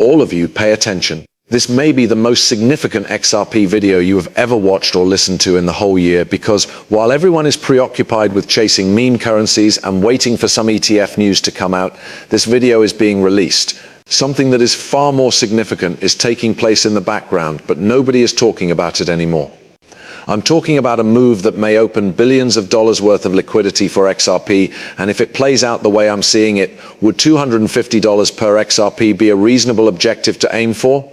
All of you, pay attention. This may be the most significant XRP video you have ever watched or listened to in the whole year, because while everyone is preoccupied with chasing meme currencies and waiting for some ETF news to come out, this video is being released. Something that is far more significant is taking place in the background, but nobody is talking about it anymore. I'm talking about a move that may open billions of dollars worth of liquidity for XRP, and if it plays out the way I'm seeing it, would $250 per XRP be a reasonable objective to aim for?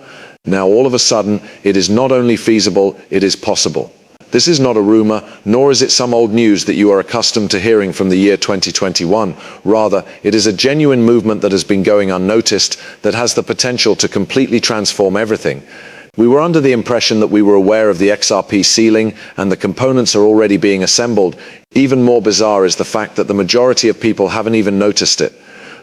Now all of a sudden, it is not only feasible, it is possible. This is not a rumor, nor is it some old news that you are accustomed to hearing from the year 2021. Rather, it is a genuine movement that has been going unnoticed, that has the potential to completely transform everything. We were under the impression that we were aware of the XRP ceiling and the components are already being assembled. Even more bizarre is the fact that the majority of people haven't even noticed it.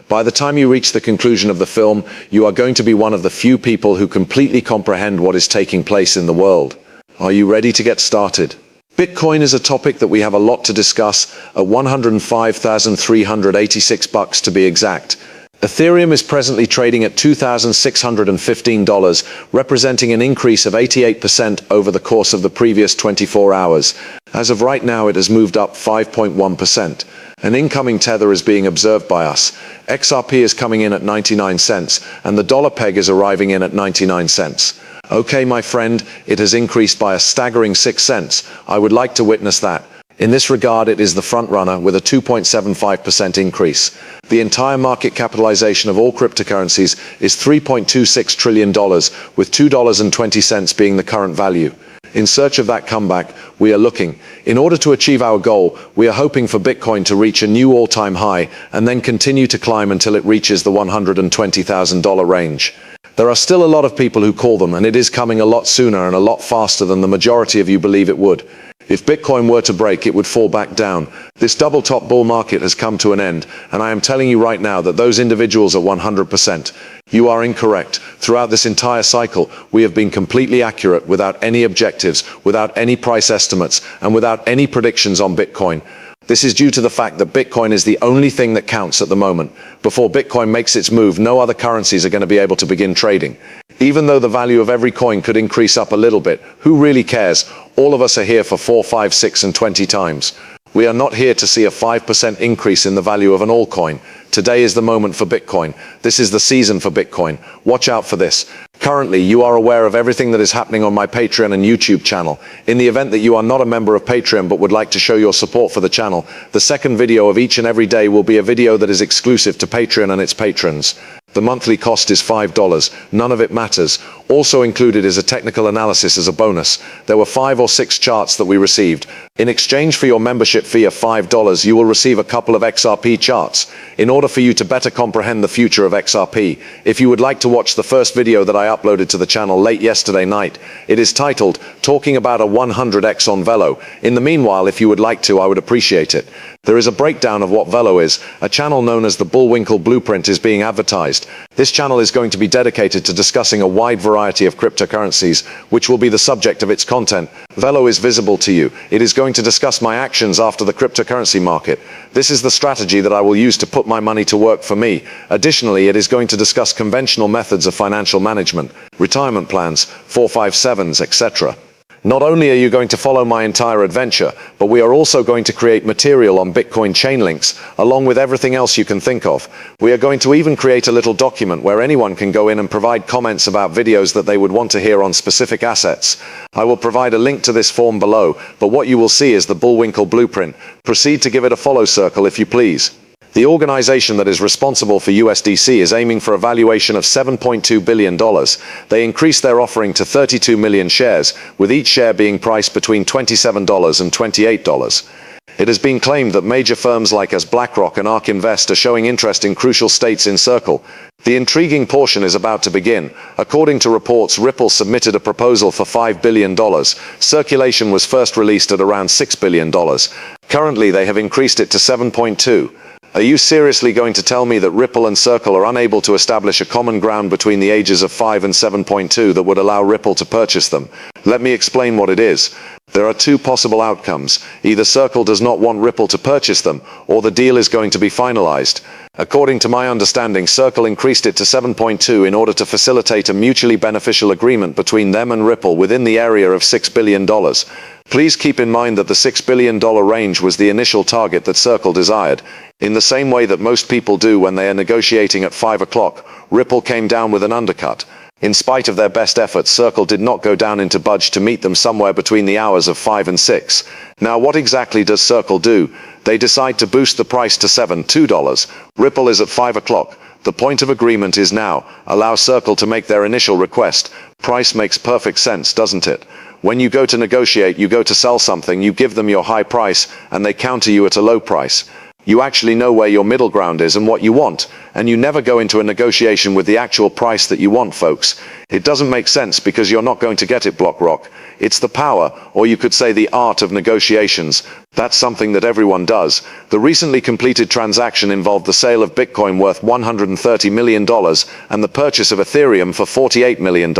By the time you reach the conclusion of the film, you are going to be one of the few people who completely comprehend what is taking place in the world. Are you ready to get started? Bitcoin is a topic that we have a lot to discuss, at $105,386 to be exact. Ethereum is presently trading at $2,615, representing an increase of 88% over the course of the previous 24 hours. As of right now, it has moved up 5.1%. An incoming tether is being observed by us. XRP is coming in at 99 cents, and the dollar peg is arriving in at 99 cents. Okay, my friend, it has increased by a staggering 6 cents. I would like to witness that. In this regard, it is the front runner with a 2.75% increase. The entire market capitalization of all cryptocurrencies is $3.26 trillion, with $2.20 being the current value. In search of that comeback, we are looking. In order to achieve our goal, we are hoping for Bitcoin to reach a new all-time high and then continue to climb until it reaches the $120,000 range. There are still a lot of people who call them, and it is coming a lot sooner and a lot faster than the majority of you believe it would. If Bitcoin were to break, it would fall back down. This double-top bull market has come to an end, and I am telling you right now that those individuals are 100%. You are incorrect. Throughout this entire cycle, we have been completely accurate, without any objectives, without any price estimates, and without any predictions on Bitcoin. This is due to the fact that Bitcoin is the only thing that counts at the moment. Before Bitcoin makes its move, no other currencies are going to be able to begin trading. Even though the value of every coin could increase up a little bit, who really cares? All of us are here for 4, 5, 6, and 20 times. We are not here to see a 5% increase in the value of an altcoin. Today is the moment for Bitcoin. This is the season for Bitcoin. Watch out for this. Currently, you are aware of everything that is happening on my Patreon and YouTube channel. In the event that you are not a member of Patreon but would like to show your support for the channel, the second video of each and every day will be a video that is exclusive to Patreon and its patrons. The monthly cost is $5. None of it matters. Also included is a technical analysis as a bonus. There were 5 or 6 charts that we received. In exchange for your membership fee of $5, you will receive a couple of XRP charts. In order for you to better comprehend the future of XRP, if you would like to watch the first video that I uploaded to the channel late yesterday night, it is titled, Talking About a 100x on Velo. In the meanwhile, if you would like to, I would appreciate it. There is a breakdown of what Velo is. A channel known as the Bullwinkle Blueprint is being advertised. This channel is going to be dedicated to discussing a wide variety of cryptocurrencies, which will be the subject of its content. Velo is visible to you. It is going to discuss my actions after the cryptocurrency market. This is the strategy that I will use to put my money to work for me. Additionally, it is going to discuss conventional methods of financial management, retirement plans, 457s, etc. Not only are you going to follow my entire adventure, but we are also going to create material on Bitcoin chain links, along with everything else you can think of. We are going to even create a little document where anyone can go in and provide comments about videos that they would want to hear on specific assets. I will provide a link to this form below, but what you will see is the Bullwinkle Blueprint. Proceed to give it a follow circle if you please. The organization that is responsible for USDC is aiming for a valuation of $7.2 billion. They increased their offering to 32 million shares, with each share being priced between $27 and $28. It has been claimed that major firms like BlackRock and ARK Invest are showing interest in crucial states in Circle. The intriguing portion is about to begin. According to reports, Ripple submitted a proposal for $5 billion. Circulation was first released at around $6 billion. Currently, they have increased it to 7.2. Are you seriously going to tell me that Ripple and Circle are unable to establish a common ground between the ages of 5 and 7.2 that would allow Ripple to purchase them? Let me explain what it is. There are 2 possible outcomes. Either Circle does not want Ripple to purchase them, or the deal is going to be finalized. According to my understanding, Circle increased it to 7.2 in order to facilitate a mutually beneficial agreement between them and Ripple within the area of $6 billion. Please keep in mind that the $6 billion range was the initial target that Circle desired. In the same way that most people do when they are negotiating at 5 o'clock, Ripple came down with an undercut. In spite of their best efforts, Circle did not go down into budge to meet them somewhere between the hours of 5 and 6. Now what exactly does Circle do? They decide to boost the price to $2. Ripple is at 5 o'clock. The point of agreement is now. Allow Circle to make their initial request. Price makes perfect sense, doesn't it? When you go to negotiate, you go to sell something, you give them your high price, and they counter you at a low price. You actually know where your middle ground is and what you want, and you never go into a negotiation with the actual price that you want, folks. It doesn't make sense because you're not going to get it, BlockRock. It's the power, or you could say the art of negotiations. That's something that everyone does. The recently completed transaction involved the sale of Bitcoin worth $130 million and the purchase of Ethereum for $48 million.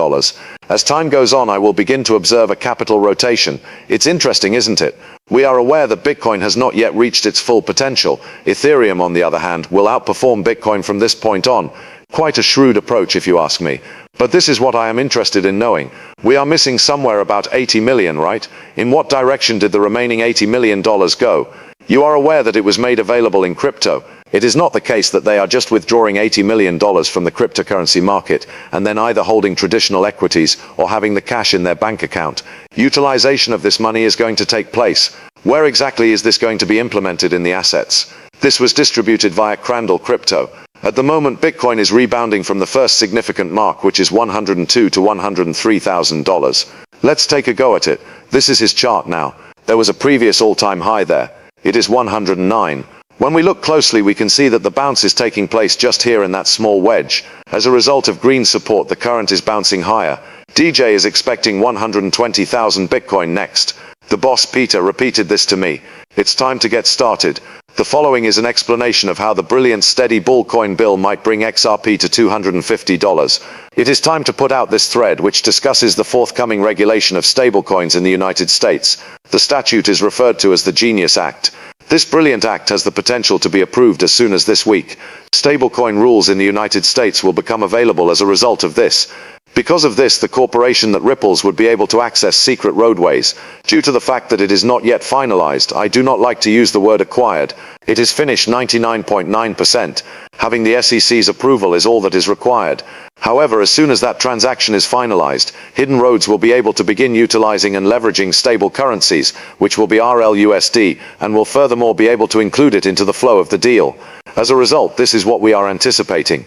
As time goes on, I will begin to observe a capital rotation. It's interesting, isn't it? We are aware that Bitcoin has not yet reached its full potential. Ethereum, on the other hand, will outperform Bitcoin from this point on. Quite a shrewd approach, if you ask me. But this is what I am interested in knowing. We are missing somewhere about 80 million, right? In what direction did the remaining $80 million go? You are aware that it was made available in crypto. It is not the case that they are just withdrawing $80 million from the cryptocurrency market and then either holding traditional equities or having the cash in their bank account. Utilization of this money is going to take place. Where exactly is this going to be implemented in the assets? This was distributed via Crandall Crypto. At the moment, Bitcoin is rebounding from the first significant mark, which is $102,000 to $103,000. Let's take a go at it. This is his chart now. There was a previous all-time high there. It is 109. When we look closely, we can see that the bounce is taking place just here in that small wedge. As a result of green support, the current is bouncing higher. DJ is expecting 120,000 Bitcoin next. The boss Peter repeated this to me. It's time to get started. The following is an explanation of how the brilliant steady bull coin bill might bring XRP to $250. It is time to put out this thread, which discusses the forthcoming regulation of stablecoins in the United States. The statute is referred to as the Genius Act. This brilliant act has the potential to be approved as soon as this week. Stablecoin rules in the United States will become available as a result of this. Because of this, the corporation that Ripples would be able to access secret roadways. Due to the fact that it is not yet finalized, I do not like to use the word acquired. It is finished 99.9%. Having the SEC's approval is all that is required. However, as soon as that transaction is finalized, Hidden Roads will be able to begin utilizing and leveraging stable currencies, which will be RLUSD, and will furthermore be able to include it into the flow of the deal. As a result, this is what we are anticipating.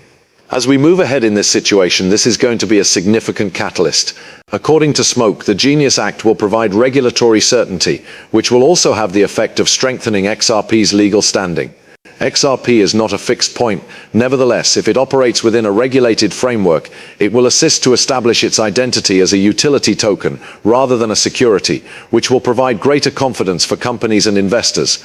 As we move ahead in this situation, this is going to be a significant catalyst. According to Smoke, the Genius Act will provide regulatory certainty, which will also have the effect of strengthening XRP's legal standing. XRP is not a fixed point. Nevertheless, if it operates within a regulated framework, it will assist to establish its identity as a utility token rather than a security, which will provide greater confidence for companies and investors.